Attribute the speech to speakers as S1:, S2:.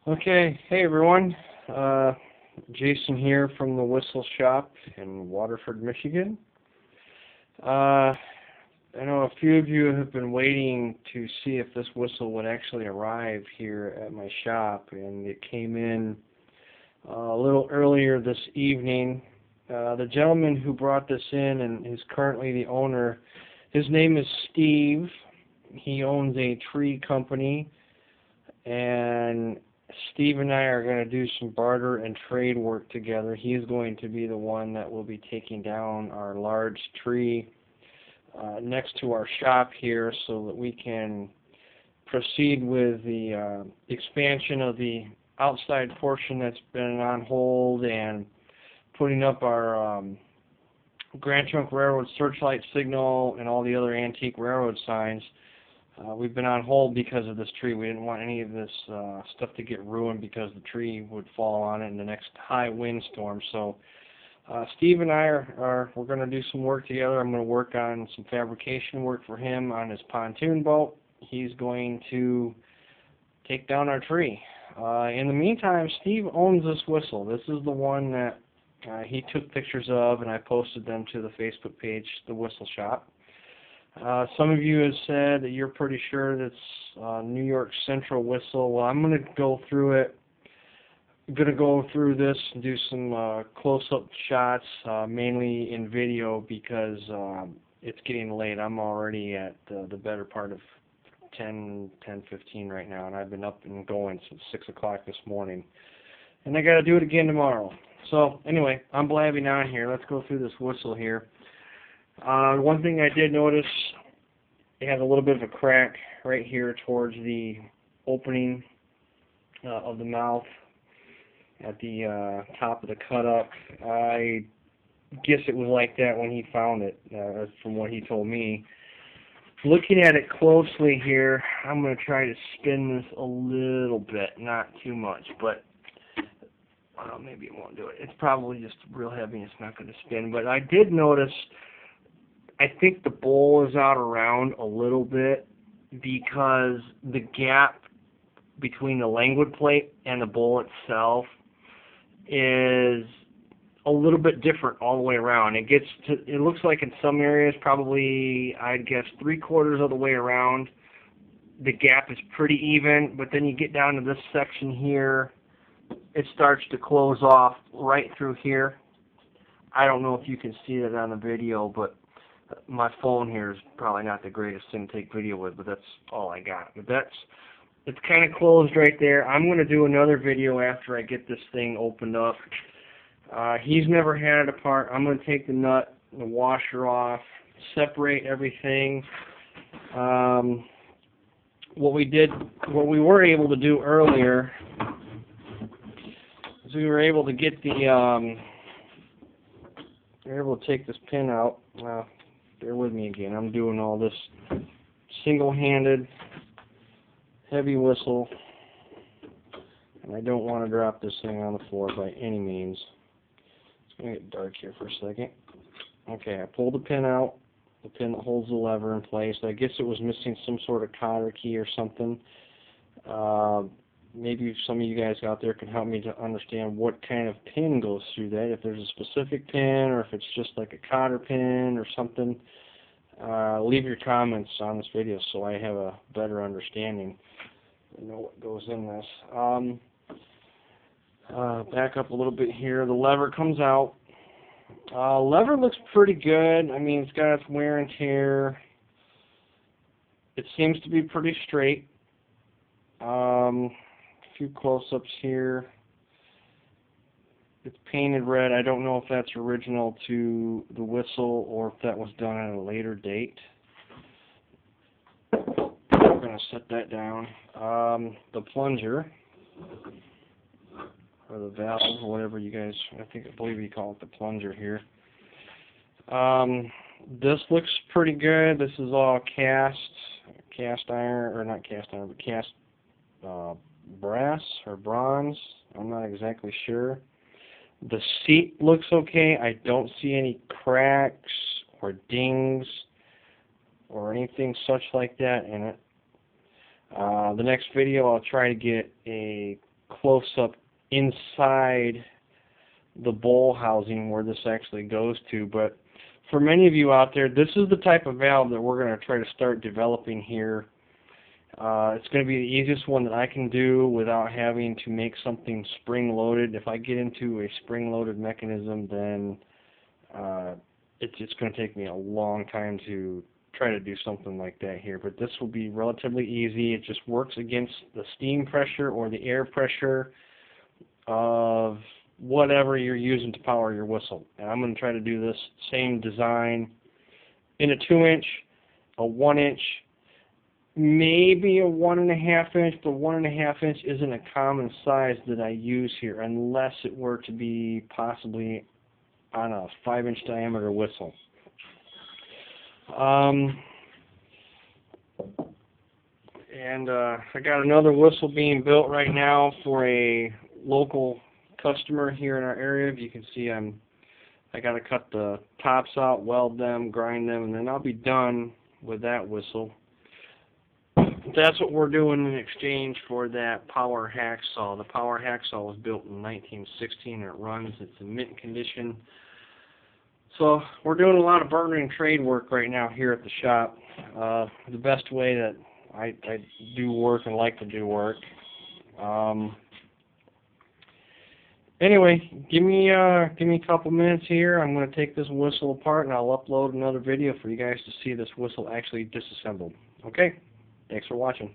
S1: Okay, hey everyone. Jason here from the Whistle Shop in Waterford, Michigan. I know a few of you have been waiting to see if this whistle would actually arrive here at my shop, and it came in a little earlier this evening. The gentleman who brought this in and is currently the owner, his name is Steve. He owns a tree company, and Steve and I are going to do some barter and trade work together. He's going to be the one that will be taking down our large tree next to our shop here so that we can proceed with the expansion of the outside portion that's been on hold and putting up our Grand Trunk Railroad searchlight signal and all the other antique railroad signs. We've been on hold because of this tree. We didn't want any of this stuff to get ruined because the tree would fall on it in the next high windstorm. So Steve and I we're going to do some work together. I'm going to work on some fabrication work for him on his pontoon boat. He's going to take down our tree. In the meantime, Steve owns this whistle. This is the one that he took pictures of, and I posted them to the Facebook page, The Whistle Shop. Some of you have said that you're pretty sure that's New York Central whistle. Well, I'm going to go through it. I'm going to go through this and do some close-up shots, mainly in video, because it's getting late. I'm already at the better part of 10:15 right now, and I've been up and going since 6 o'clock this morning. And I got to do it again tomorrow. So anyway, I'm blabbing on here. Let's go through this whistle here. One thing I did notice, it has a little bit of a crack right here towards the opening of the mouth at the top of the cut up. I guess it was like that when he found it, from what he told me. Looking at it closely here, I'm going to try to spin this a little bit, not too much, but maybe it won't do it. It's probably just real heavy and it's not going to spin. But I did notice, I think the bowl is out around a little bit because the gap between the languid plate and the bowl itself is a little bit different all the way around. It looks like in some areas, probably I'd guess 3/4 of the way around, the gap is pretty even, but then you get down to this section here, it starts to close off right through here. I don't know if you can see that on the video, but my phone here is probably not the greatest thing to take video with, but that's all I got. But it's kind of closed right there. I'm going to do another video after I get this thing opened up. He's never had it apart. I'm going to take the nut, the washer off, separate everything. What we were able to do earlier is we were able to get we were able to take this pin out. Bear with me again. I'm doing all this single-handed, heavy whistle, and I don't want to drop this thing on the floor by any means. It's going to get dark here for a second. Okay, I pulled the pin out, the pin that holds the lever in place. I guess it was missing some sort of cotter key or something. Maybe some of you guys out there can help me to understand what kind of pin goes through that, if there's a specific pin or if it's just like a cotter pin or something. Leave your comments on this video so I have a better understanding and know what goes in this. Back up a little bit here. The lever comes out. Lever looks pretty good. I mean, it's got its wear and tear. It seems to be pretty straight. Few close-ups here. It's painted red. I don't know if that's original to the whistle or if that was done at a later date. I'm going to set that down. The plunger, or the valve, or whatever you guys, I believe you call it the plunger here. This looks pretty good. This is all cast iron, or not cast iron, but cast brass or bronze. I'm not exactly sure. The seat looks okay. I don't see any cracks or dings or anything such like that in it. The next video I'll try to get a close-up inside the bowl housing where this actually goes to, but for many of you out there, this is the type of valve that we're going to try to start developing here. It's going to be the easiest one that I can do without having to make something spring-loaded. If I get into a spring-loaded mechanism, then it's going to take me a long time to try to do something like that here. But this will be relatively easy. It just works against the steam pressure or the air pressure of whatever you're using to power your whistle. And I'm going to try to do this same design in a 2-inch, a 1-inch, maybe a 1.5 inch, but 1.5 inch isn't a common size that I use here unless it were to be possibly on a 5-inch diameter whistle. I got another whistle being built right now for a local customer here in our area. If you can see, I got to cut the tops out, weld them, grind them, and then I'll be done with that whistle. That's what we're doing in exchange for that power hacksaw. The power hacksaw was built in 1916 and it runs. It's in mint condition. So we're doing a lot of barter and trade work right now here at the shop. The best way that I do work and like to do work. Anyway, give me a couple minutes here. I'm going to take this whistle apart and I'll upload another video for you guys to see this whistle actually disassembled. Okay? Thanks for watching.